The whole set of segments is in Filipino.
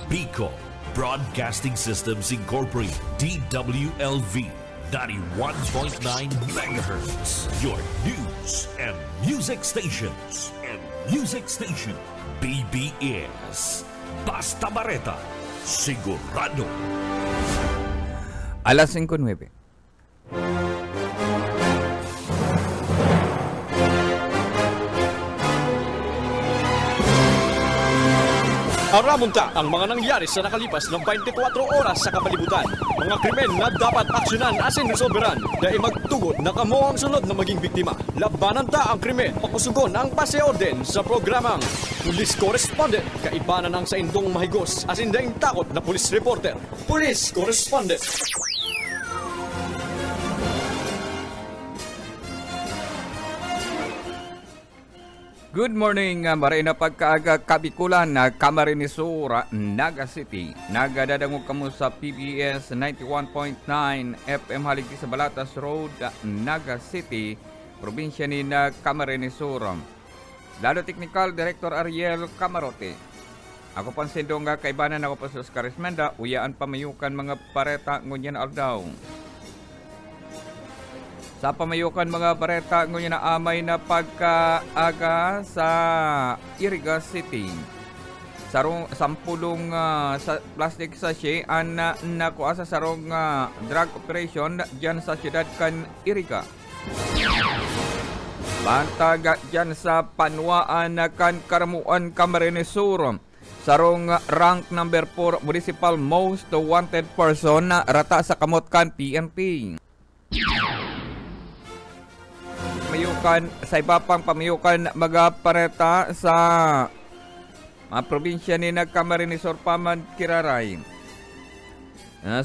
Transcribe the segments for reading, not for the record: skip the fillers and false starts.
Bicol Broadcasting Systems Incorporated, DWLV 91.9 MHz, your news and music stations. BBS Basta Bareta, sigurado. Alas 5:09. Aramunta ang mga nangyari sa nakalipas ng 24 oras sa kapalibutan. Mga krimen na dapat aksyonan asin resolveran. Dahil magtugod na kamo ang sunod na maging biktima. Labanan ta ang krimen. Pakusugon ang paseorden sa programang Police Correspondent. Kaibanan ang sa indong mahigos asin daing takot na police reporter. Police Correspondent. Good morning, maray na pagkaaga Kabikulan, Camarines Sur, Naga City. Nagadadangog kamo sa PBS 91.9 FM haligi sa Balatas Road, Naga City, probinsya ni Camarines Sur. Lalo Technical Director Ariel Camarote. Ako pansindong kaibanan ako pa sa Oscar Esmenda, uyaan pamayukan mga pareta ngunyan aldaw. Sa pamayukan mga bareta ngunyan na amay na pagkaaga sa Iriga City. Sarong sampulong sa plastic sachet ang nakuha sa sarong drug operation dyan sa siyudad kan Iriga. Bantag dyan sa Panwaan kan Karamuan, Camarines Sur. Sarong rank number 4 municipal most wanted person na rata sa kamot kan PNP. Pamayukan sa iba pang pamayukan mga pareta sa mga probinsya ni Camarines Sur paman Kiraray.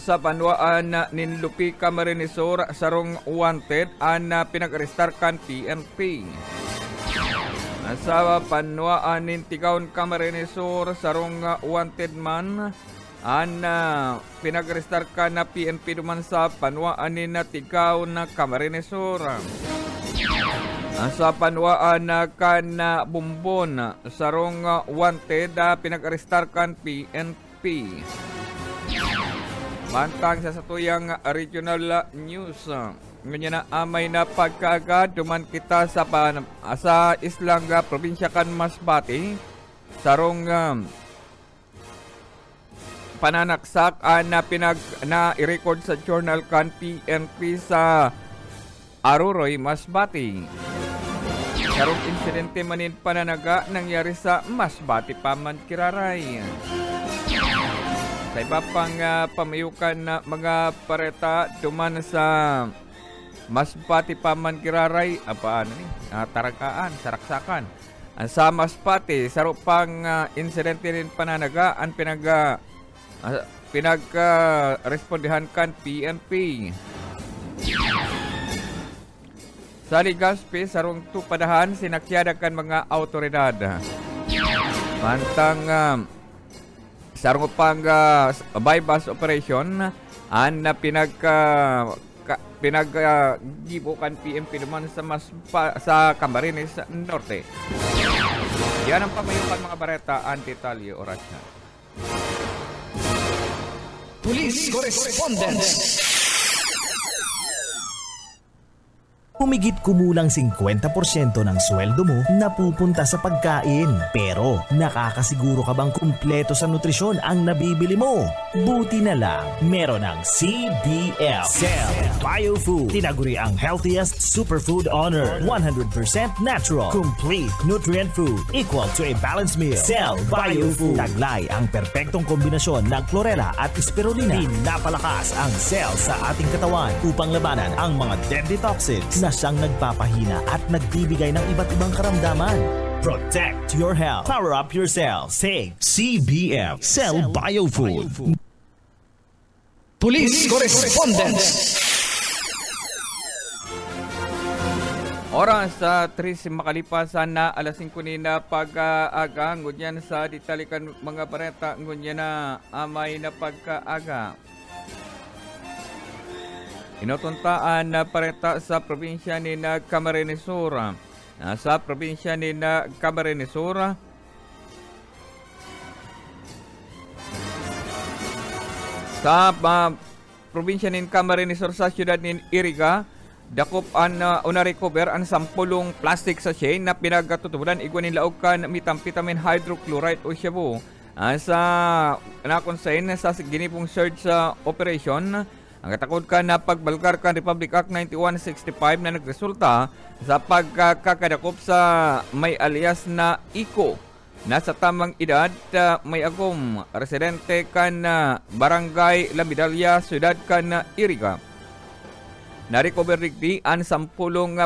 Sa Panwaan Ninlupi, Camarines Sur, sarong wanted ang pinag-arestar kan PNP. Sa Panwaan Nintigaon, Camarines Sur, sarong wanted man ang pinag-arestar kan na PNP duman sa Panwaan Nintigaon, Camarines Sur. Sa Panwaan kan Bumbon, sarong wanted pinag-arestar kan PNP. Bantang sa satuyang regional news. Ngayon na amay na pagkaaga duman kita sa Islang probinsya kan Masbate. Sarong pananaksak na i-record sa journal kan PNP sa Aruroy, Masbate. Sarong insidente manin pananaga nangyari sa Masbate paman Kiraray. Sa iba pang pamayukan na mga pareta duman sa Masbate paman Kiraray, tarakaan, saraksakan. Sa Masbate, saro pang insidente rin pananaga ang pinag-respondihan kan PNP. Sa Legazpi, sarong tupadahan sinakyada kan mga autoridad. Bantang sarong pang bypass operation ang pinag-gibukan PNP naman sa Camarines Norte. Yan ang pamayukan mga bareta, anti-talyo oras na. Police Correspondent. Humigit kumulang 50% ng sweldo mo napupunta sa pagkain. Pero nakakasiguro ka bang kumpleto sa nutrisyon ang nabibili mo? Buti na lang, meron ng CBF Cell Biofood. Tinaguri ang healthiest superfood honor. 100% natural, complete nutrient food equal to a balanced meal. Cell Biofood. Taglay ang perpektong kombinasyon ng chlorella at spirulina. Pinapalakas ang cell sa ating katawan upang labanan ang mga deadly toxins na siyang nagpapahina at nagbibigay ng iba't ibang karamdaman. Protect your health. Power up your cells. Take CBF Cell Biofood. Police Correspondent. Oras sa 3 makalipasan na alas 5 na pag-aga. Ngunyan sa ditalikan mga bareta. Ngunyan na amay na pagkaaga. Inutuntaan na pareta sa probinsya ni Camarines Sur. Sa probinsya ni Camarines Sur, Sa probinsya nin Camarines Sur sa siyudad nin Iriga, dakop an una-recover ang 10 plastic sachet na pinagkatutubulan igwan nila og kan methamphetamine hydrochloride o shabu. Sa nakonsain sa ginipong search operation, ang katakod ka na pagbalgar kan Republic Act 9165 na nagresulta sa pagkakadakop sa may alias na Iko. Nasa tamang edad, may agom, residente kan Barangay La Medalla, Ciudad kan Iriga. Na-recover digdi ang 10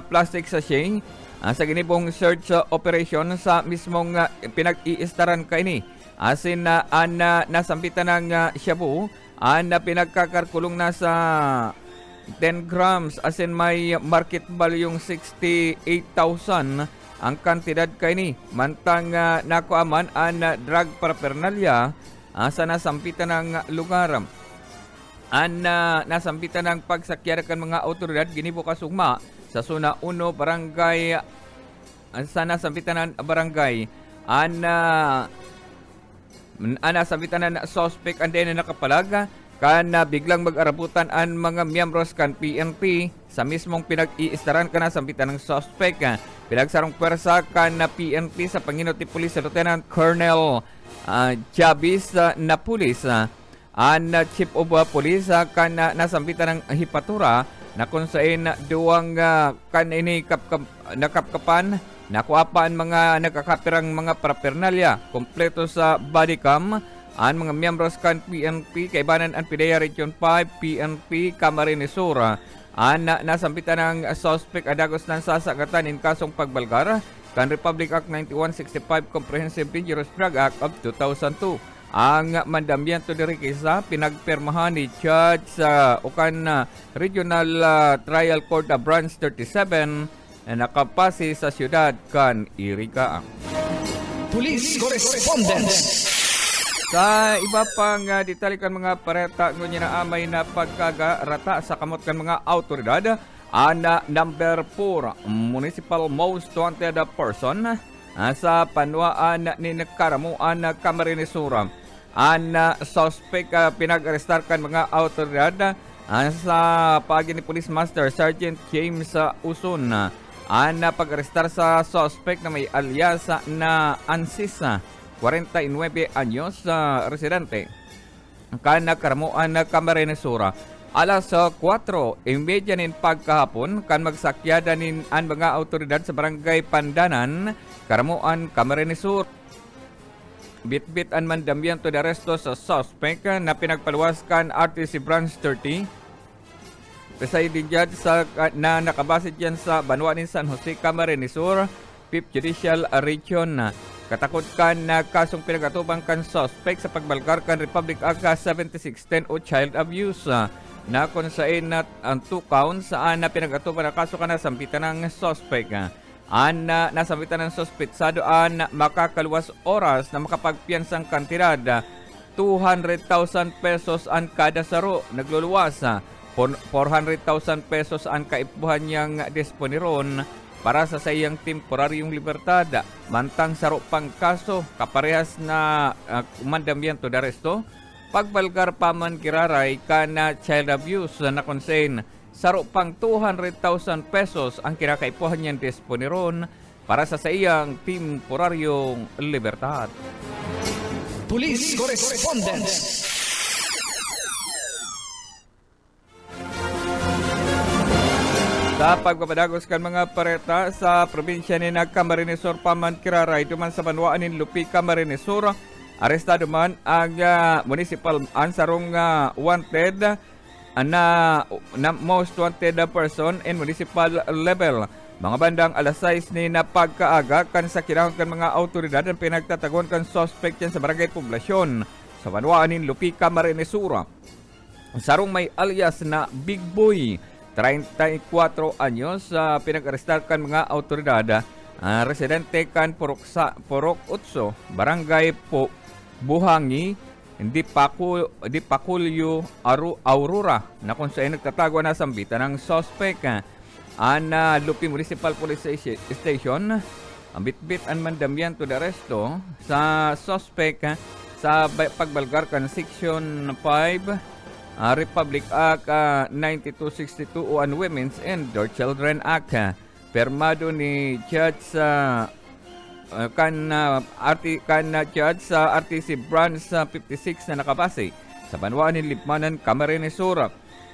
plastic sachet sa ginibong search operation sa mismong pinag-iistaran kaini. Asin na nasampitan ng shabu, pinagkakarkulong na sa 10 grams, asin may market value yung 68,000 ang kantidad kaini. Mantang nakuaman ang drug paraphernalia sa nasampitan ng lugar. Nasampitan ng pagsakyar kan mga otoridad ginibo kasugma sa Zona 1 barangay sa nasampitan ng barangay. Nasampitan ng suspect and then nakapalag kan biglang mag-arabutan ang mga miyembros kan PNP sa mismong pinag-iistaran ka na sampitan ng suspect. Pinagsarong pwersa kan PNP sa Panginoti Police Lieutenant Colonel Chavez na pulis. Ang Chief of Police kan nasampitan ng hipatura na kung saan duwang kan ini nakapkapan nakuapaan mga nagkakapirang mga paraphernalia kompleto sa body cam. Ang mga miyembros kan PNP kaibanan ang PDEA Region 5 PNP Camarines Sur. Nasampitan ng suspect adagos ng sasagatan in kasong pagbalgar kan Republic Act 9165 Comprehensive Dangerous Drug Act of 2002. Ang mandamyento diri kaysa pinagpermahan ni Judge sa Regional Trial Court Branch 37 na nakapasi sa siyudad kan Iriga. Police Correspondence. Sa iba pang detalikan mga pareta ngunyan na amay na pagkagarata sa kamot kan mga autoridad, number 4 municipal most wanted person sa panuaan ni Karamuan Camarines Sur. Ang suspect pinag-arestar kan mga autoridad sa pagi ni Police Master Sergeant James Usun. Ang pag-arestar sa suspect na may alias na Ansisa 49 anyos, residente kan Karamuan Camarines Sur. Alas 4:30 nin pagkahapon kan magsakyadan ang mga autoridad sa Barangay Pandanan, Karamuan Camarines Sur. Bitbit ang mandamyento de arresto sa suspect na pinagpaluwaskan RTC Branch 30. Presiding Judge na nakabase dyan sa Banwanin San Jose, Camarines Sur, 5th Judicial Region. Katakot kan na kasong pinagatuban kan suspect sa pagbalgar kan Republic Act 7610 o child abuse. Na kung saan ang 2 counts na pinagatuban na kaso kan nasampitan ng suspect. Nasampitan ng suspect sa doon makakaluwas oras na makapagpiyansang kantidad 200,000 pesos ang kada saro. Nagluluwas 400,000 pesos ang kaipuhan niyang disponiron para sa sayang temporaryong libertad. Mantang saro pang kaso kaparehas na mandamyento de arresto, pagbalgar paman kiraray kana child abuse na konsen. Saro pang 200,000 pesos ang kinakaipuhan niyang disponiron para sa sayang temporaryong libertad. Police Correspondence. Sa pagpapadagos kan mga pareta sa probinsya ni Camarines Sur paman kiraray duman sa banwaan ni Lupi Camarines Sur, arestado man ang municipal ansarong wanted na most wanted person in municipal level. Mga bandang alas 6 ni napagkaaga kan sa kinahon kan mga autoridad ang pinagtatagon kan suspect yan sa barangay Poblasyon sa banwaan ni Lupi Camarines Sur. Sarong may alias na Big Boy, 34 anyos, pinag-arestar kan mga autoridad. Residente kan Purok Utso, Barangay Buhangi, Di Paculyo Aurora, na kung saan nagtatago na sambitan ng suspect. Lupi Municipal Police Station, ang bitbit ang mandamyento de arresto sa suspect sa pagbalgar kan Section 5 Republic Act 9262 on Women's and Children Act. Permado ni Judge Judge sa RTC Branch 56 na nakabase sa banwaan ni Lipmanan, Camarines Sur,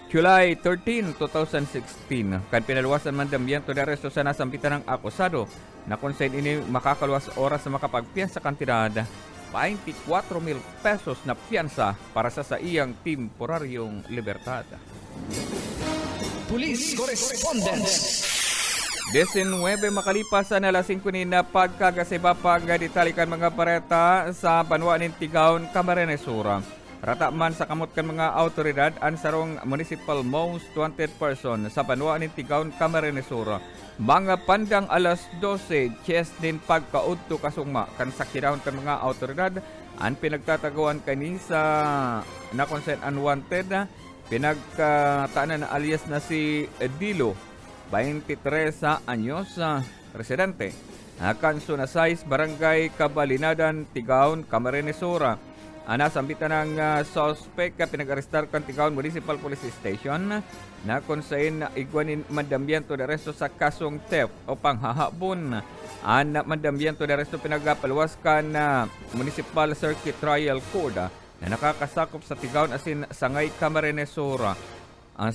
July 13, 2016. Kan pinaluwasan man dambiento de aresto sa nasambitan ng akusado na kung saan ini makakaluwas oras na makapagpiyansa kantidad 24,000 pesos na piyansa para sa iyang temporaryong libertad. Police Correspondence. 19 makalipas na alas 5 na pagkagasibapag ditalikan mga pareta sa banwaan ng Tigaon, Camarines Sur. Rata man sa kamot kan mga autoridad ang sarong municipal most wanted person sa banwaan ng Tigaon, Camarines Sur. Mga pandang alas 12, din pagkaudto kasugma kan sakirahon kan mga autoridad ang pinagtatagawan kani sa na consent unwanted pinagkataanan na alias na si Dilo, 23 anyos, residente Kanso na size Barangay Kabalinadan, Tigaon, Camarines Sur. Nasambitan ng suspect pinag-arestar kan Tigaon Municipal Police Station na kung saan igwanin mandambiento de resto sa kasong theft o panghahabon. Mandambiento de resto pinagpaluwas kan Municipal Circuit Trial Court na nakakasakop sa Tigaon asin Sangay, Camarines Sur.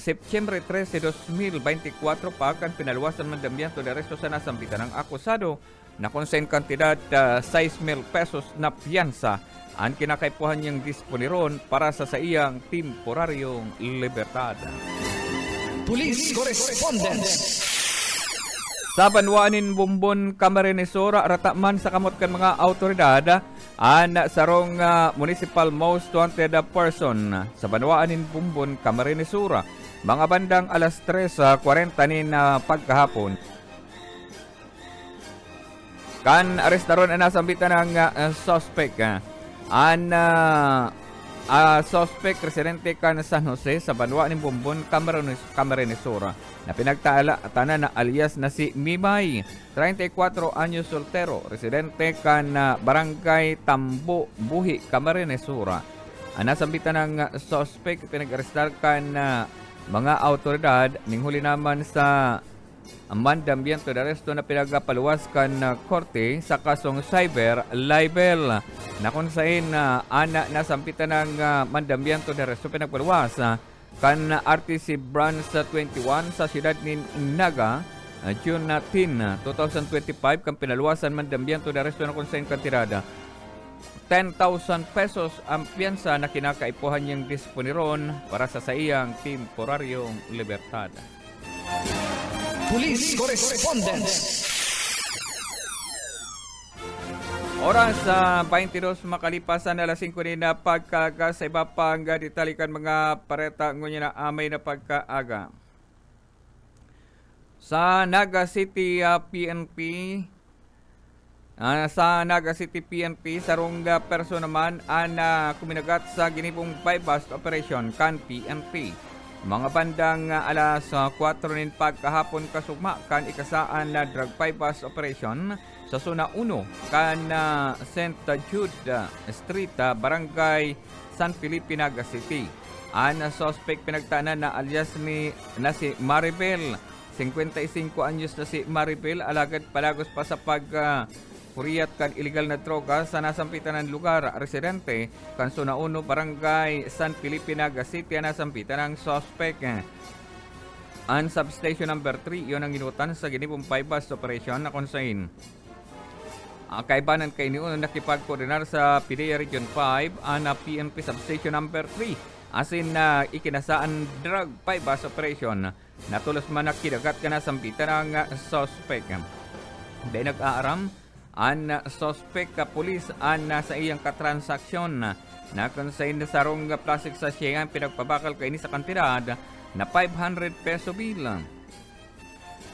September 13, 2024 pa kan pinaluwasan mandambiento de resto sa nasambitan ng akusado na kung saan kantidad 6,000 pesos na piyansa ang kinakaipuhan niyang disponiron para sa iyang temporaryong libertad. Police Correspondence. Sa banwaanin Bumbon, Camarines Sur, rataman sa kamot kan mga autoridad ang sarong municipal most wanted person sa banwaanin Bumbon, Camarines Sur. Mga bandang alas 3:40 na pagkahapon. Kan arestaron na nasambitan ng suspect. Suspect residente kan San Jose sa banwaan ng Bumbon, Camarines Sur na pinagtaana na alias na si Mimay, 34 anyos, soltero, residente kan Barangay Tambo, Buhi, Camarines Sur. Nasambitan ng suspect pinag-arestar kan mga autoridad ning huli naman sa mandambiento de arresto na pinagapaluwas kan korte sa kasong cyber libel na kung saan nasampitan ng mandambiento de arresto pinagpaluwas kan RTC Branch 21 sa siyudad ni Naga June 10, 2025 kan pinaluwasan mandambiento de arresto na kung saan kantirada 10,000 pesos ang piyansa na kinakaipuhan niyang disponiron para sa iyang temporaryong libertad. Police Correspondence. Oras sa 22 makalipasan na alas 5 na pagkaaga sa iba pang ditalikan mga pareta ngunya na amay na pagkaaga. Sa Naga City PNP, sarong perso naman kuminagat sa ginipong bypass operation kan PNP. Mga bandang alas 4 nin pagkahapon kasugma kan ikasaan na drug bypass operation sa Zona 1 kan St. Jude Street, Barangay San Felipe, Naga City. Ang suspect pinagtanan na alias na si Maribel, 55 anyos na si Maribel, alagad palagos pa sa puriyat kan illegal na droga sa nasampitan ng lugar residente kan Zona 1, Barangay San Felipe, Naga City. Nasampitan ng suspect ang substation number 3 yon ang ginutan sa ginipong bypass operation na konsain kaibanan kay niyo nakipagkoordinar sa PDEA Region 5 ang PNP substation number 3 asin na ikinasaan drug bypass operation natulos man nakidagat ka nasampitan ng suspect. Dahil nag-aaram ang suspect police sa iyang katransaksyon na konsain na sarong plastic sa siya ang pinagpabakal kay ni sa kantidad na 500 peso bill.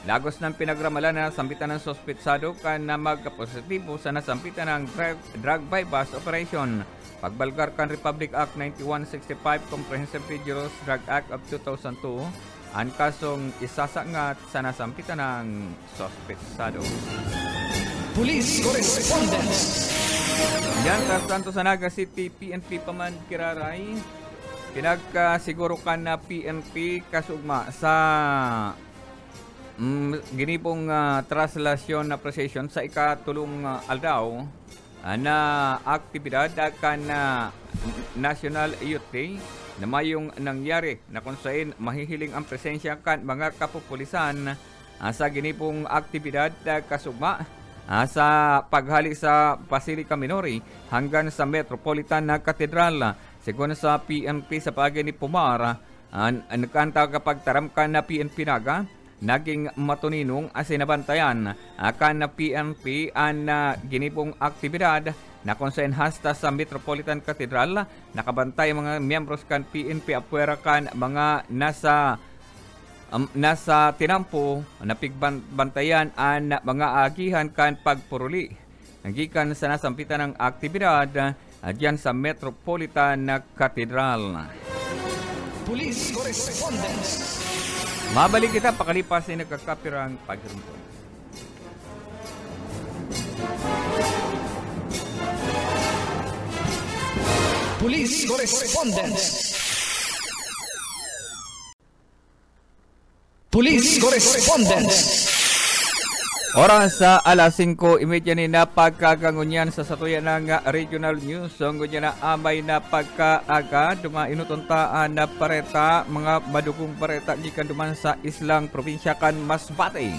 Lagos ng pinagramalan na sampitan ng suspetsado kan na magkapositibo sa nasampitan ng drug bypass operation. Pagbalgar kan Republic Act 9165 Comprehensive Dangerous Drug Act of 2002 ang kasong isasangat sa nasampitan ng suspetsado. Police Correspondence. Yan, tanto sa Naga City, PNP pa man kiraray. Pinagkasiguro ka na PNP kasugma sa ginipong traslasyon na procession sa ikatulong aldaw na aktibidad kan National Youth Day na mayong nangyari na kung saan mahihiling ang presensya kan mga kapupulisan sa ginipong aktibidad kasugma sa paghali sa Basilica Minori hanggang sa Metropolitan na Katedral. Sigon sa PNP sa pagi ni Pumar, nagkanta kapag taramkan na PNP naga, naging matuninong asinabantayan kan na PNP ang ginipong aktibidad na kung saan hasta sa Metropolitan Katedral, nakabantay mga miyembros kan PNP apwera kan mga nasa tinampo napigbantayan ang mga agihan kan pagpuruli. Nagikan sa nasampitan ng aktibidad dyan sa Metropolitan na Katedral. Police Correspondence. Mabalik kita pakalipas ay nagkakapirang pagrumpon. Police Correspondence. Police Correspondence. Oras sa alas 5:30 ni na pagkagangunyan sa satuyan ng regional news. So, ngunyan na amay na pagkaaga, dumainutuntaan na pareta, mga madugong pareta, gikan duman sa islang probinsya kan Masbate.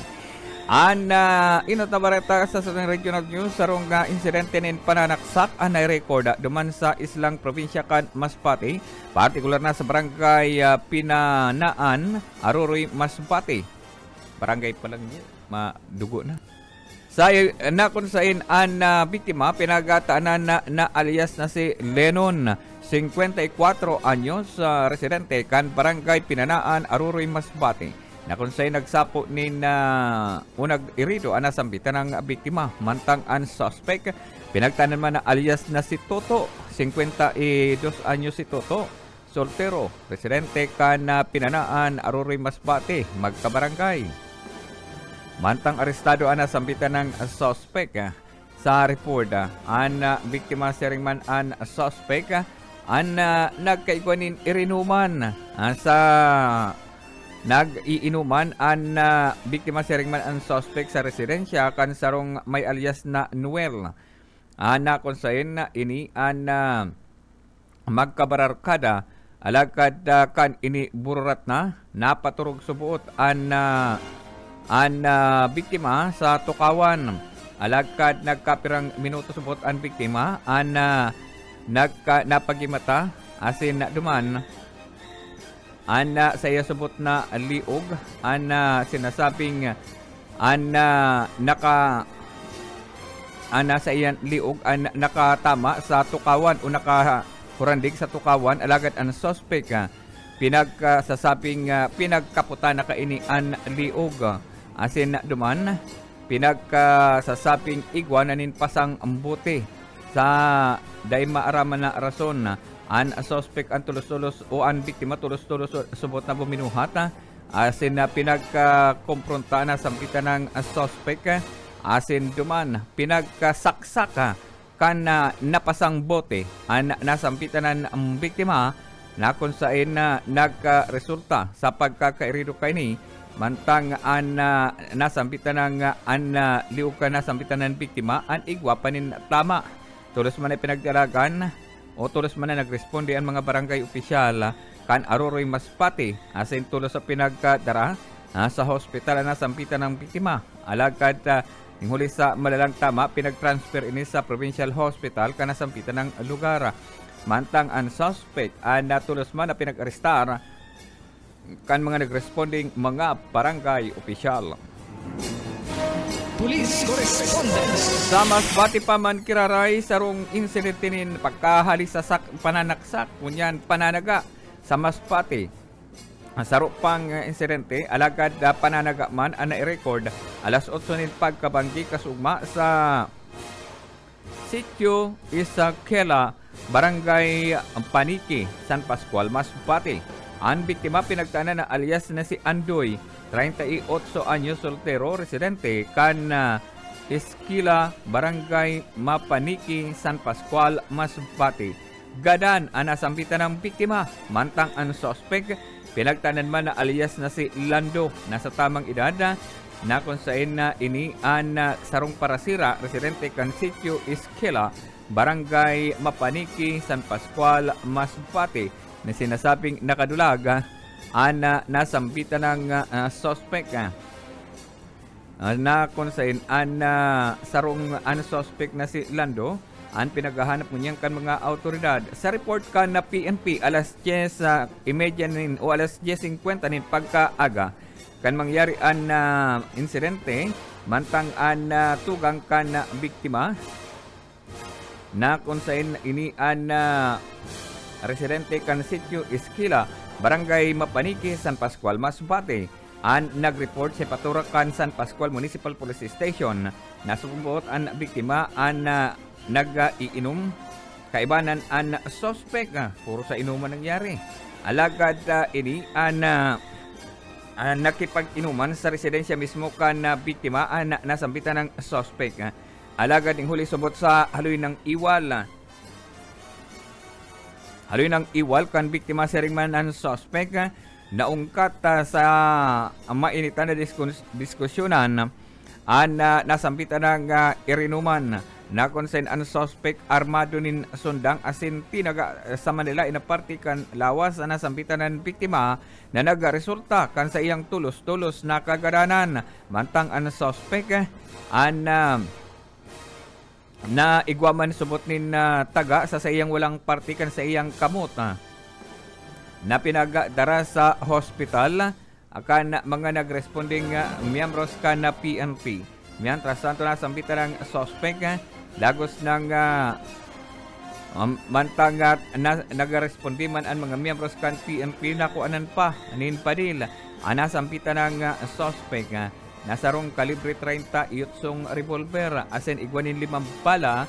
Inota pareta sa satuyan regional news, sarong insidente nin pananaksak, record duman sa islang probinsya kan Masbate, partikular na sa barangay Pinanaan, Aruroy, Masbate. Barangay pa lang niya. Madugo na. Sa kung saan ang biktima pinagtaanan na alias na si Lennon, 54 anyos, residente kan barangay Pinanaan, Aruroy, Masbate. Na kung saan nagsapo ni unag irido anasambitan ng biktima, mantang ang suspect pinagtaanan man na alias na si Toto, 52 anyos si Toto, soltero, residente kan Pinanaan, Aruroy, Masbate, magkabarangay. Mantang arestado ana sambitan ng suspect sa report ang biktima seringman ang suspect ang nagkaigwanin irinuman sa nag-iinuman ang biktima seringman ang suspect sa residensya kan sarong may alias na Noel na kung saan ini ang magkabararkada alagad kan ini bururat na napaturog subuot ang biktima sa tukawan. Alagkad nagkapirang minuto subot ang biktima ang napagimata asin duman ang sa iya subot na liog ang sinasabing ang sa iyan liog ang nakatama sa tukawan o nakahurandig sa tukawan. Alagad ang suspect pinagsasabing pinagkaputan na kaini ang liog asin duman pinagkasasabing igwananin pasang ambuti sa day maaraman na rason ang suspect ang tulos-tulos o ang biktima tulos-tulos subot na buminuhat asin pinagkakompronta na sampitan ng suspect asin duman pinagkasaksak kan napasang bote ang nasampitan ng biktima na kung saan nagresulta sa pagkakairido kaini. Mantang an nasambitan ng liog ka nasambitan ng biktima an igwa panin tama. Tulos man ay pinagdalagan o tulos man na nagresponde ang mga barangay opisyal kan Aruroy, Masbate asin tulos sa pinagdara sa hospital na nasambitan ng biktima. Alagad huli sa malalang tama pinagtransfer ini sa provincial hospital kan nasambitan ng lugar. Mantang ang suspect tulos man na pinag-arestar kan mga nagresponding mga barangay opisyal. Police Correspondence. Sa Masbate pa man kiraray sarong insidentinin pagkahalisasak pananaksak kunyan pananaga sa Masbate. Saro pang insidente alagad pananaga man ang na-record alas 8 nin pagkabanggi kasugma sa Sitio Isakela, Barangay Paniki, San Pascual, Masbate. Ang biktima pinagtaanan na alias na si Andoy, 38 anyos, soltero, residente kan Esquila, Barangay Mapaniki, San Pascual, Masbate. Gadan ang nasambitan ng biktima, mantang ang suspect pinagtanan man na alias na si Lando, nasa tamang edad na kung saan na ini ang sarong parasira, residente kan sitio Esquila, Barangay Mapaniki, San Pascual, Masbate, na sinasabing nakadulag ang nasambitan ng suspect na kung saan ang sarong suspect na si Lando ang pinaghahanap mo niyang kan mga autoridad. Sa report ka na PNP alas 10:30 o alas 10:50 nin pagkaaga kan mangyari ang insidente mantang ang tugang kan biktima na kung saan ini ang residente kan sitio Esquila, Barangay Mapaniki, San Pascual, Masbate. Ang nag-report sa Paturakan San Pascual Municipal Police Station na sumubot ang biktima ang nag-iinom. Kaibanan ang suspect, puro sa inuman nangyari. Alagad ini ang nakipag-inuman sa residensya mismo kan biktima ang nasambitan ng suspect. Alagad ng huli subot sa haloy ng iwal. Haloy ng iwal kan biktima sa ringman ang suspect naungkat sa mainitan na diskusyonan ang nasambitan ng irinuman na konsen ang suspect armado nin sundang asin tinaga sa Manila inapartikan lawas na nasambitan ng biktima na nagresulta kan sa iyang tulos-tulos na kagadanan mantang ang suspect ang na igwaman subot nin taga sa iyang walang partikan sa iyang kamot na pinagadara sa hospital akan mga nagresponding miyembros ka na PNP. Mientras tanto nasambitan ng suspect lagos ng mantang nagrespondi man ang mga miyembros kan PNP na kuanan pa anin padil nasambitan ng suspect nasarong kalibre 30 yutsong revolver asin igwanin 5 bala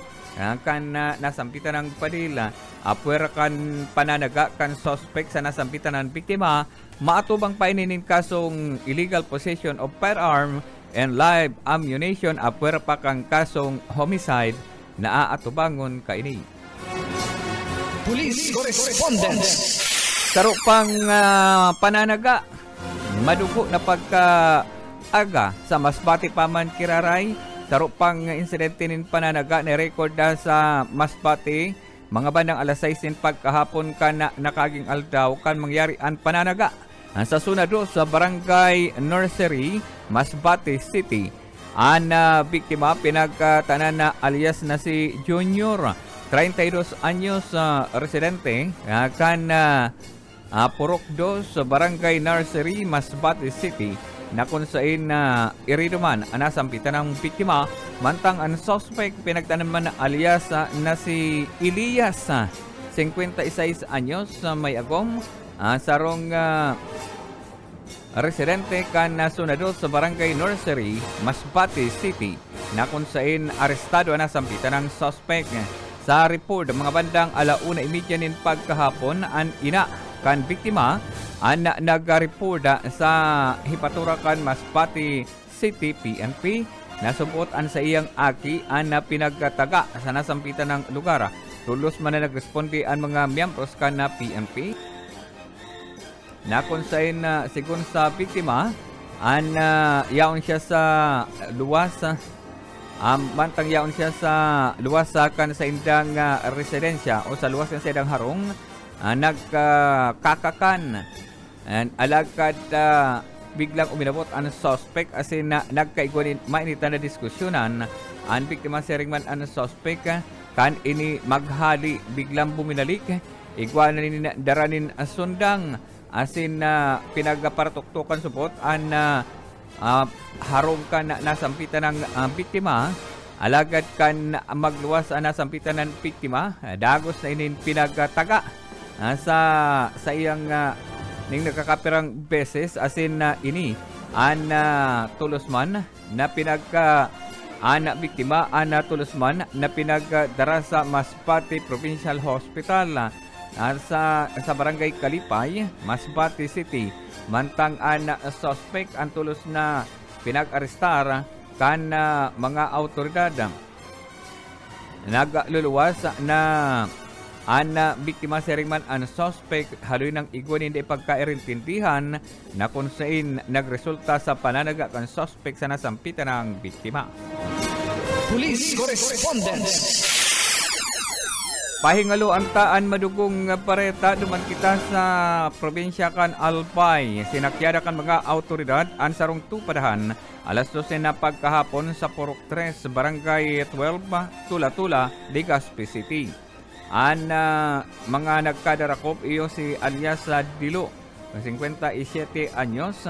kan nasampitan ng padila apwera kan pananaga kan suspect sa nasampitan ng biktima maatubang paininin kasong illegal possession of firearm and live ammunition apwera pa kang kasong homicide na aatubangon kaini. Police Correspondence. Saro pang pananaga madugo na pagka-aga sa Masbate Paman Kiraray. Saro pang insidente nin pananaga na record sa Masbate mga bandang alas 6 pagkahapon kan nakaging aldaw kan mangyari ang pananaga sa sunado sa Barangay Nursery, Masbate City. Ang biktima pinagkatanan na alias na si Junior, 32 anyos residente kan Purok 2 sa Barangay Nursery, Masbate City na kung saan iriduman ang nasampitan ng biktima mantang ang suspect pinagtanaman alias na si Elias 56 anyos may agom sarong residente kan nasunado sa Barangay Nursery, Masbate City na kung saan arestado ang nasampitan ng suspect. Sa report mga bandang 1:30 nin pagkahapon ang ina kan biktima ang nag-report sa Hipaturakan Masbate City PNP na subot ang sa iyang aki ang pinagkataga sa nasampitan ng lugar. Tulos man na nagresponde ang mga miyembros ka na PNP na kung saan sigun sa biktima ang yaon siya sa luwas mantang yaon siya sa luwas kan sa indang residensya o sa luwas kan sa indang harong nagkakakan alagad biglang uminabot ang suspect asin nagkaiguanin mainitan na diskusyonan ang biktima seringman ang suspect kan ini maghali biglang buminalik igwanan daranin sundang asin pinagapartuktukan supot ang harong kan nasampitan ng biktima alagad kan magluwas ang nasampitan ng biktima dagos na inin pinagtaga sa iyang ning nakakapirang beses asin ini an tulusman na pinagka biktima an tulusman na pinagdara sa Masbate Provincial Hospital sa Barangay Kalipay, Masbate City. Mantang an suspect ang tulos na pinag-arestar kan mga autoridad. Nagluluwas na biktima sa ringman ang suspect haloy ng igwan hindi pagkairintindihan na kung saan nagresulta sa pananaga kan suspect sa nasampitan ng biktima. Police Correspondence. Pahingalo ang taan madugong pareta duman kita sa probinsya kan Albay. Sinakyada kan mga autoridad ang sarong tupadahan alas 12 na pagkahapon sa Purok 3, Barangay 12, Tula-Tula, Legazpi City. Mga nagkadarakop iyo si alias Dilo, 57 anyos,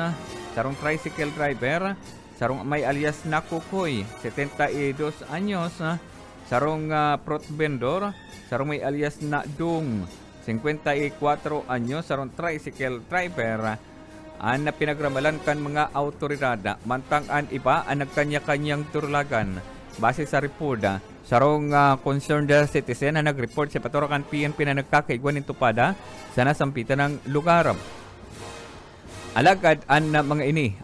sarong tricycle driver, sarong may alias Nakukoy, 72 anyos, sarong fruit vendor, sarong may alias Nadung, 54 anyos, sarong tricycle driver. Na pinagramalan kan mga autoridad, mantang an iba ang nagkanya-kanyang turlagan. Base sa report, sarong concerned citizen na nag-report sa paturakan PNP na nagkakaigwan ng tupada sa nasampitan ng lugar. Alagad an mga ini,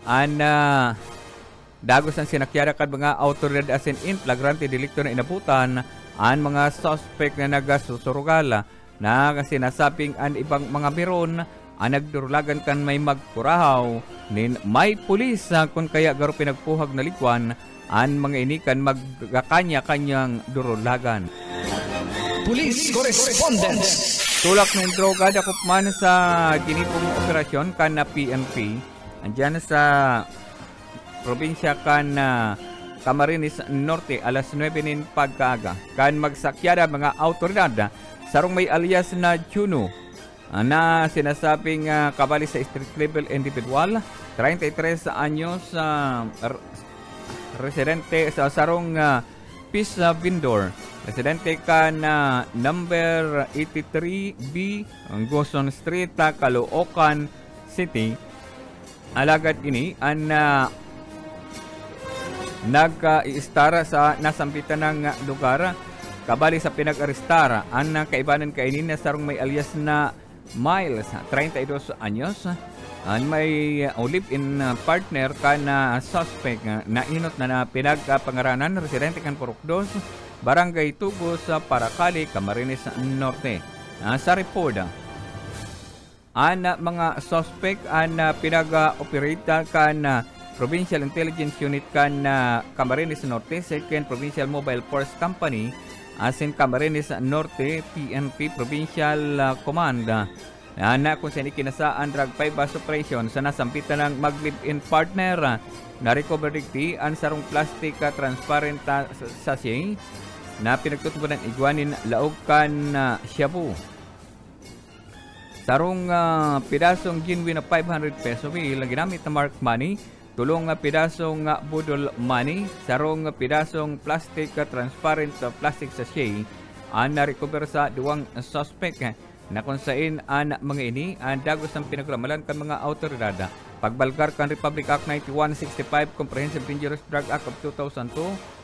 dagos ang sinakyara kan mga autoridad asin in flagrante delikto na inabutan ang mga suspect na nagasusurugal na sinasabing an ibang mga biron ang nagdurulagan kan may magkurahaw nin may pulis kung kaya garo pinagpuhag na likwan ang mga ini kan magkakanya-kanyang durulagan. Police Correspondence. Tulak ng droga dakop man sa ginipong operasyon kan na PNP andyan sa probinsya kan Camarines Norte alas 9 nin pagkaaga kan magsakyada mga autoridad sarong may alias na Juno na sinasabing kabali sa street level individual, 33 anyos, residente sa sarong pizza vendor, residente ka na number 83B Goson Street, Caloocan City. Alagad ini ang nag-istara sa nasampitan ng lugar kabali sa pinag-arestara ang kaibanan kainin na sarong may alias na Miles, 32 anyos, may live-in partner ka na suspect na inot na pinagpangaranan residente kan Purok 2, Barangay Tugo sa Paracali, Camarines Norte. Sa report, mga suspect pinag-operate kan Provincial Intelligence Unit kan Camarines Norte, 2nd Provincial Mobile Force Company, asin Camarines Norte PNP Provincial Command na kung saan ikinasaan drug 5 bus operation sa nasampitan ng mag-live-in partner na recover digdi ang sarong plastic transparent sachet na pinagtutubunan igwanin laog kan shabu. Sarong pidasong genuine na 500 peso bill ginamit na mark money, tulong pidasong budol money, sarong pidasong plastic transparent plastic sachet ang na-recover sa duwang suspect na kung saan ang mga ini ang dagos ng pinagramalan kan mga autoridad. Pagbalgar kan Republic Act 9165 Comprehensive Dangerous Drug Act of 2002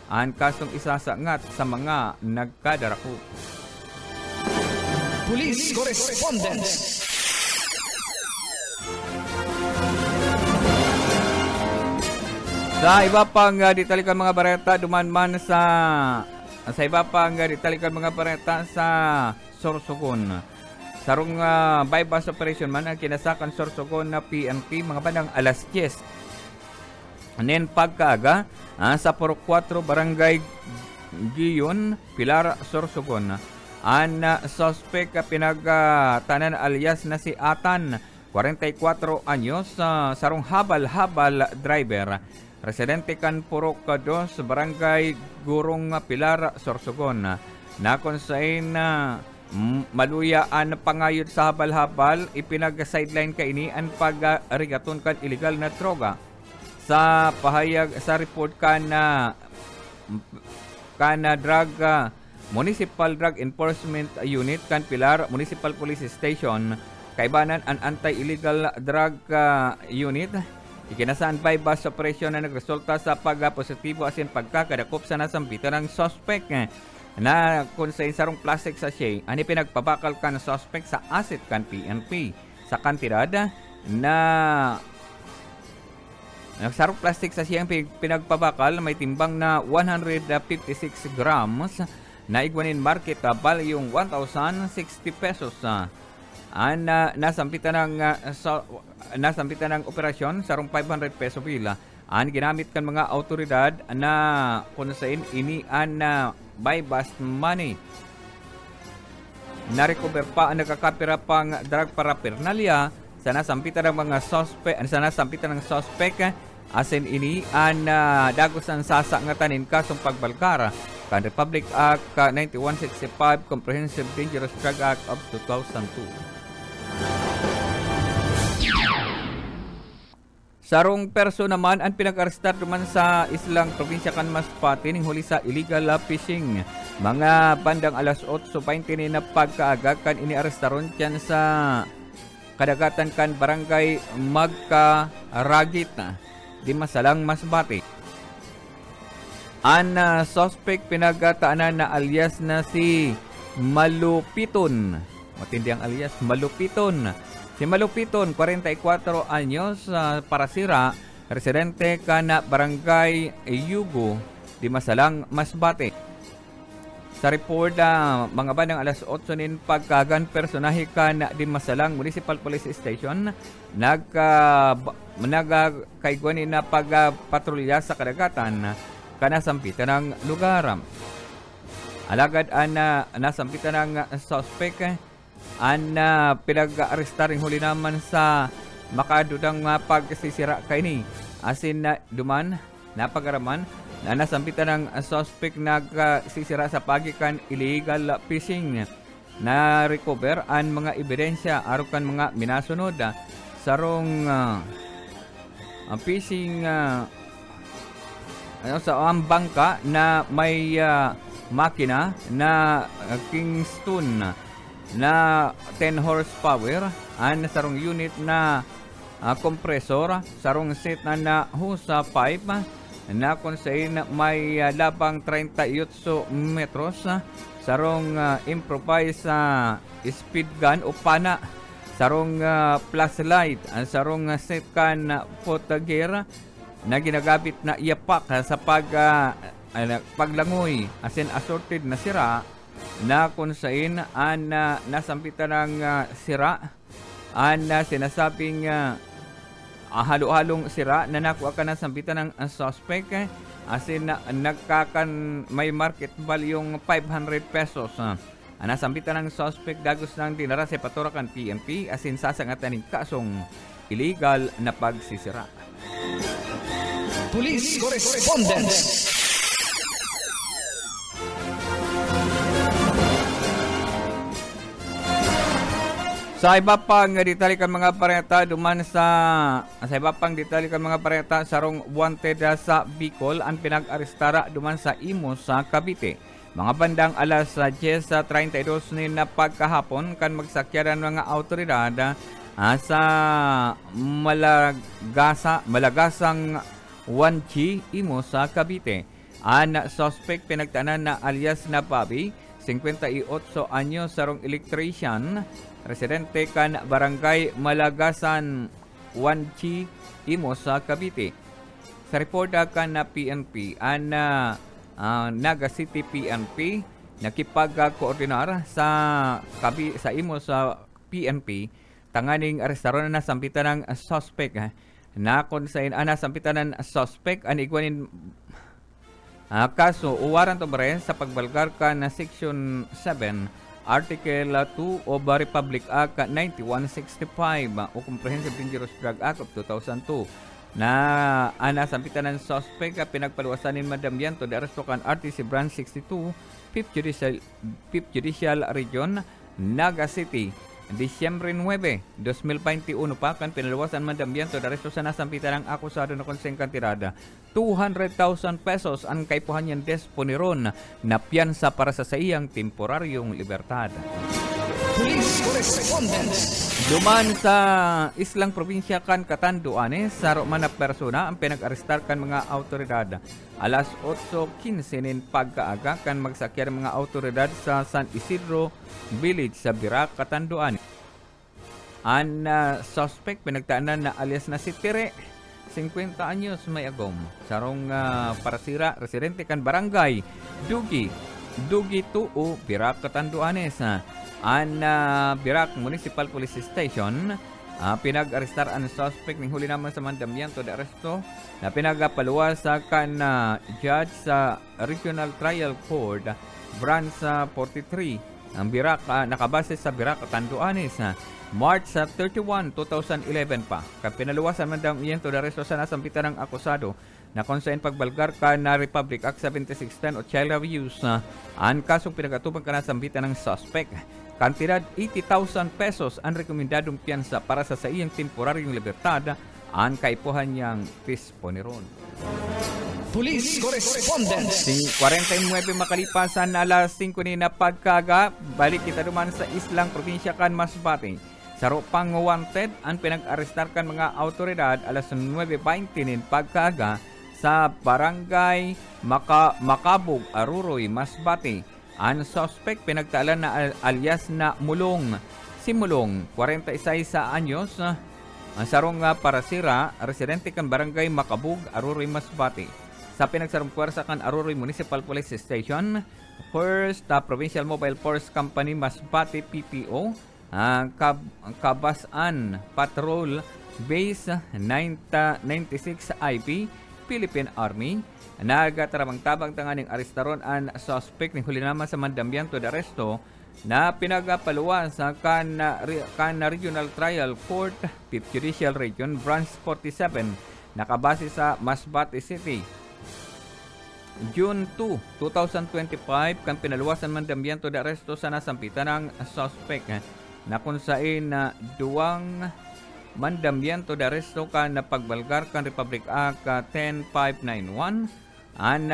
ang kasong isasangat sa mga nagkadarako. Police Correspondence. Sa iba pang ditalikan mga bareta dumanman sa iba pang ditalikan mga bareta sa Sorsogon. Sarong bypass operation man ang kinasakan Sorsogon na PNP mga bandang alas 10. Nen pagkaaga sa Purok 4 Barangay Giyon, Pilar, Sorsogon. Ang suspect pinagtanan alias na si Atan, 44 anyos, sarong habal-habal driver. Residente kan Purok 2, Barangay Gurong, Pilar, Sorsogon. Na kung saan maluya ang pangayod sa habal-habal, ipinag-sideline ka ini ang pag-arigaton kan illegal na droga. Sa pahayag sa report kana Municipal Drug Enforcement Unit kan Pilar Municipal Police Station, kaibanan ang anti-illegal drug unit, ikinasaan by bus operation na nagresulta sa pag-positibo asin pagkakadakop sa nasambitan ng suspect na kung sa sarong plastic sachet ani pinagpabakal kan suspect sa asset kan PNP sa kantidad na Nagsarong plastic sa siyang pinagpabakal may timbang na 156 grams na igwanin market value yung 1,060 pesos. Nasampitan ng operasyon sarong 500 peso pila. Ginamit kan mga autoridad na kung saan inian na by bust money. Na-recover pa ang nakakapira pang drug paraphernalia sa nasampitan ng suspect asin ini an dagos ang sasangatanin kasong pagbalkara kan Republic Act 9165 Comprehensive Dangerous Drug Act of 2002. Sarong perso naman ang pinag-arestar duman sa Islang Probinsya kan Masbate ning huli sa illegal fishing. Mga bandang alas 8:20 na pagkaaga kan iniarestaron diyan sa kadagatan kan barangay Magkaragit di Masalang, Masbate. Ang suspect pinagkataanan na alias na si Malupiton. Matindi ang alias, Malupiton. Si Malupiton, 44 anyos, parasira, residente ka na barangay Yugo, di Masalang, Masbate. Sa report, mga bandang alas 8 nin pagkagan personahe ka na di Masalang Municipal Police Station, nagkaigwanin na pagpatrolya sa kadagatan, kanasampitan ng lugar. Alagad nasampitan ng suspect, pinag-arestar ring huli naman sa makadudang pagsisira kaini. Asin na duman, napagaraman, na nasampitan ng suspect nagsisira sa pagikan illegal fishing. Na-recover ang mga ebidensya arukan mga minasunod sarong fishing sa ang bangka na may makina na Kingston na 10 horsepower ang sarong unit na kompresor, sarong set na husa pipe na kung saan may labang 38 metros, sarong improvised speed gun o pana, sarong flashlight, sarong set kan photo gear na ginagamit na iyapak sa paglangoy, as in assorted na sira na kung saan nasampitan ng sira sinasabing halo-halong sira na nakuha ka nasampitan ng suspect as in may market value yung 500 pesos. Nasampitan ng suspect dagos ng dinara sa paturakan PNP as in sasangatan ng kasong illegal na pagsisira. Police Correspondence. Sa iba pang detalye kan mga pareta duman sa iba pang detalye kan mga pareta sarong wanted sa Bicol ang pinag-arestara duman sa Imus sa Cavite. Mga bandang alas 10:32 ni na pagkahapon kan magsakyaran mga awtoridad sa Malagasang Wanchi, Imus sa Cavite. Ang suspect pinagtanan na alias na Bobby, 58 anyos, sarong electrician, residente kan barangay Malagasan Wanchi, Imus sa Cavite. Sa report kan na PNP, Naga City PNP nakipag-koordinar sa Imus sa PNP tanganing arestaron na nasampitan ng suspect na kung saan nasampitan ng suspect ang igwanin kaso o warrant of arrest sa pagbalgar ka na Section 7 Article 2 of Republic Act 9165 o Comprehensive Dangerous Drug Act of 2002 na nasampitan ng suspect pinagpaluwasan ni Madam Yanto de aresto kan RTC Branch 62 5th Judicial Region, Naga City. Disyembre 9, 2021 pa kan pinaluwasan Madam Yanto de aresto sa nasampitan ng akusado na konseng kantirada 200,000 pesos ang kaipuhan niyang desponiron na piyansa para sa iyang temporaryong libertad. Police Correspondence. Duman sa Islang Probinsya kan Catanduanes, saro man na persona ang pinag-arestar kan mga autoridad. Alas 8:15 nin pagkaaga kan magsakyan mga autoridad sa San Isidro Village sa Birac, Catanduanes. Ang suspect pinagtaanan na alias na si Tire, 50 anyos may agom. Sarong parasira, residente kan barangay Dugi 2 Birak, Catanduanes. Birak Municipal Police Station, pinag-arestar ang suspect ning huli naman sa mandamiento de aresto na pinagapaluwas sa judge sa Regional Trial Court Branch 43 ang Birak, nakabase sa Birak, Catanduanes. March 31, 2011 pa. Pinaluwasan mandamiento de aresto sa nasampitan ng akusado na kung saan pagbalgar ka na Republic Act 7610 o child abuse. Ang kasong pinag-atubang ka nasampitan ng suspect. Kantidad 80,000 pesos ang rekomendadong piyansa para sa iyang temporaryong libertad ang kaipuhan niyang disponiron. Police Correspondence. 49 makalipasan na alas 5 ni na pagkaga, balik kita duman sa Islang Probinsya kan Masbate. Sa ropang wanted, ang pinag-arestar kan mga autoridad alas 9:20 nin pagkaga sa barangay Makabug, Aruroy, Masbate. Ang suspect pinagtaalan na alias na Mulong. Si Mulong, 46 anyos, ang sarong parasira, residente kan barangay Makabug, Aruroy, Masbate. Sa pinagsarong puwersa kan Aruroy Municipal Police Station, First Provincial Mobile Force Company Masbate PPO, Kabasan Patrol Base 96 IP, Philippine Army, nagatarabang-tabang tanganing aristaron ang suspect ni huli naman sa mandamiento de aresto na pinagapaluwas sa kan Regional Trial Court, 5th Judicial Region, Branch 47, nakabase sa Masbate City. June 2, 2025, kan pinaluwasan mandamiento de aresto sa nasampitan ng suspect na kung saan duwang mandamiento de aresto kan na pagbalgar kan Republic Act 10591 ang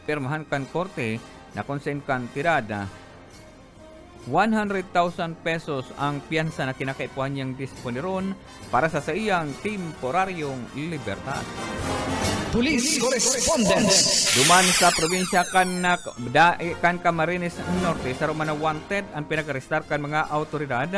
pirmahan kan korte na kung saan kantidad 100,000 pesos ang piyansa na kinakaipuhan niyang disponiron para sa iyang temporaryong libertad. Police Correspondence. Duman sa probinsya kan Camarines Norte, sa Romana wanted ang pinag-arestar kan mga autoridad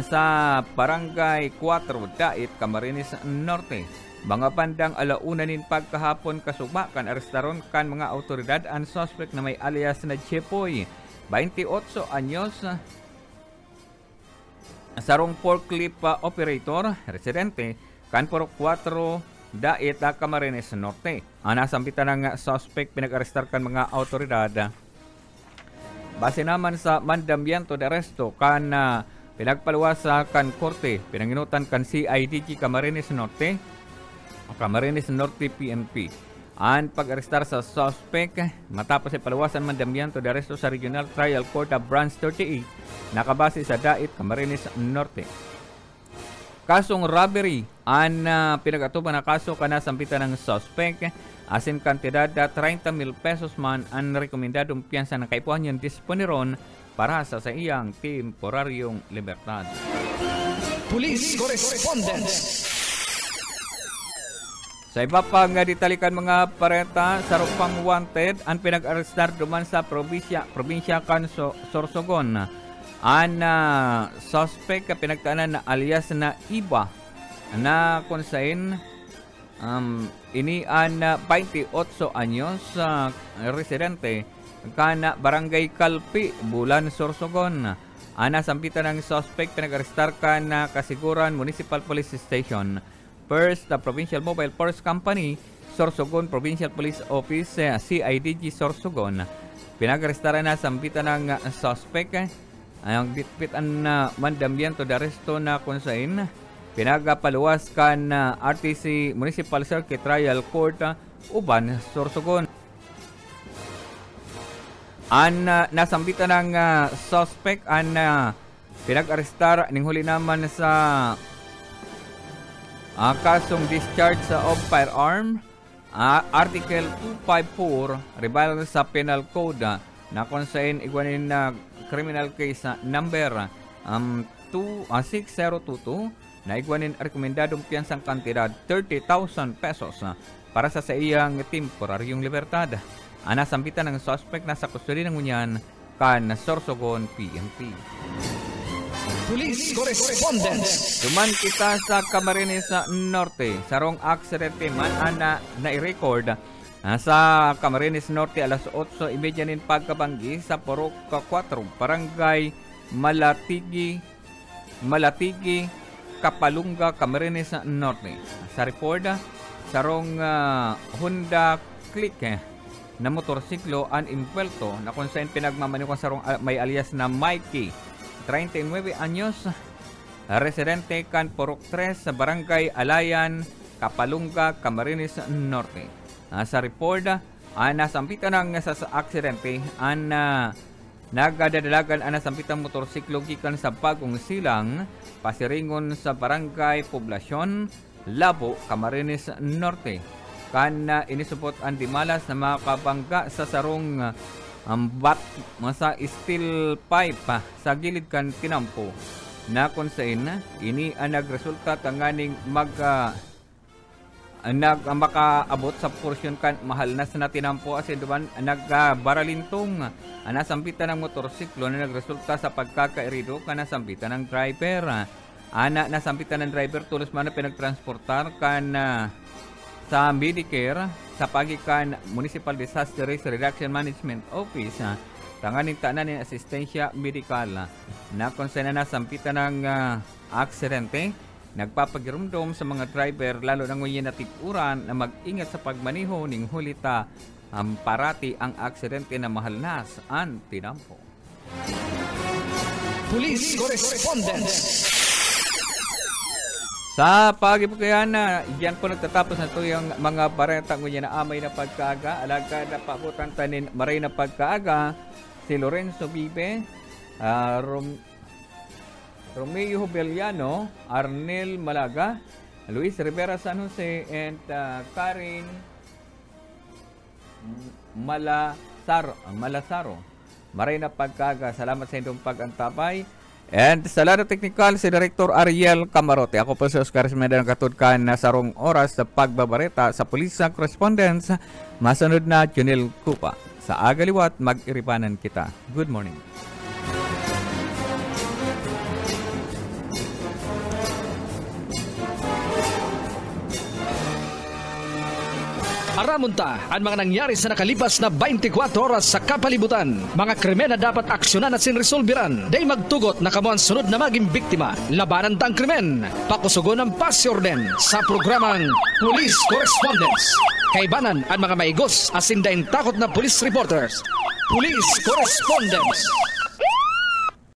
sa barangay 4 Dait, Camarines Norte. Mga bandang alauna nin pagkahapon kasugma kan arestaron kan mga autoridad ang suspect na may alias na Chepoy, 28 anyos, sarong forklift operator, residente kan Purok 4 Dait, Camarines Norte. Ang nasampitan ng suspect pinag-arestar kan mga autoridad. Base naman sa mandamiento de aresto kan pinagpaluwas sa kan korte, pinanginutan kan CIDG Camarines Norte, Camarines Norte PNP. Ang pag-arestar sa suspect matapos ay paluwasan mandamiento de aresto sa Regional Trial Court Branch 38, nakabase sa Dait, Camarines Norte. Kasong robbery, ang pinag-atuban na kaso kanasampitan ng suspect, asin kantidad 30,000 pesos man ang rekomendadong piyansa ng kaipuhan niyang disponiron para sa iyang temporaryong libertad. Police Correspondence. Sa iba pang ditalikan mga pareta, sa ropang wanted, ang pinag-arestar duman sa probinsya kan Sorsogon. Ang suspect pinagtaanan na alias na Iba na kung saan ini an 28 anyos, residente kana barangay Kalpi, Bulan, Sorsogon. Nasampitan ng suspect pinag-arestar ka na Kasiguran Municipal Police Station, First Provincial Mobile Force Company, Sorsogon Provincial Police Office, CIDG Sorsogon. Pinag-arestaran na sampitan ng suspect ang bitbitan na mandamiento de aresto na kung saan pinagapaluwas kan RTC Municipal Circuit Trial Court, Uban, Sorsogon. Ang nasambitan ng suspect ang pinag-arestar ning huli naman sa kasong discharge of firearm, Article 254 rebel sa Penal Code na kung saan igwanin na criminal case number 6022 na igwanin rekomendadong piyansang kantidad 30,000 pesos para sa iyang temporaryong libertad. Nasambitan ng suspect na sa kustodiya ng Unyan kan Sorsogon PNP. Police Correspondence. Duman kita sa Camarines Norte. Sarong aksidente man ana na-record sa Camarines Norte alas 8:30 nin pagkabanggi sa Purok 4, Barangay Malatigi, Kapalunga, Camarines Norte. Sa report, sarong Honda Click na motorsiklo an impwelto na kung saan pinagmamaneho kung sarong may alias na Mikey, 39 anyos, residente kan Purok 3 sa Barangay Alayan, Kapalunga, Camarines Norte. Sa report, nasampitan ng sa aksidente an nagadadalagan ang nasampitang motorsiklo gikan sa Bagong Silang, pasiringon sa Barangay Poblasyon, Labo, Camarines Norte. Kan inisupot ang dimalas na makabangga sa sarong bat sa steel pipe sa gilid kan tinampo na kung saan ini ang nagresulta tanganing makaabot sa porsyon kan mahal na sa tinampo asin duman nagbaralintong nasampitan ng motorsiklo na nagresulta sa pagkakairido kan nasampitan ng driver. Nasampitan ng driver tulos man na pinagtransportar kan sa Medicare sa pagikan Municipal Disaster Risk Reduction Management Office tanganing tanan ng asistensya medikal na kung saan nasampitan ng aksidente. Nagpapagirumdom sa mga driver lalo na ngayon natikuran na mag-ingat sa pagmaniho ning hulita parati ang aksidente na mahal na saan tinampo. Police Correspondence. Sa pagipukayan na yan po nagtatapos na ito yung mga bareta ngayon na amay na pagkaaga. Alagad na pabutan tanin maray na pagkaaga si Lorenzo Bibe, Romeo Hubeliano, Arnel Malaga, Luis Rivera San Jose, and Karin Malasaro. Maray na pagkaaga. Salamat sa inyong pag-antabay. And sa lado technical, si Director Ariel Camarote. Ako po si Oscar Smeda ng katudkan na sarong oras sa pagbabareta sa Police Correspondence. Masunod na Junel Kupa. Sa agaliwat, mag-iripanan kita. Good morning. Aramunta ang mga nangyari sa nakalipas na 24 oras sa kapalibutan. Mga krimen na dapat aksyonan at sinresolbiran. Day magtugot na kamo ang sunod na maging biktima. Labanan tang krimen. Pakusugon ang pasyorden sa programang Police Correspondence. Kaibanan ang mga maigos asin daing takot na police reporters. Police Correspondence.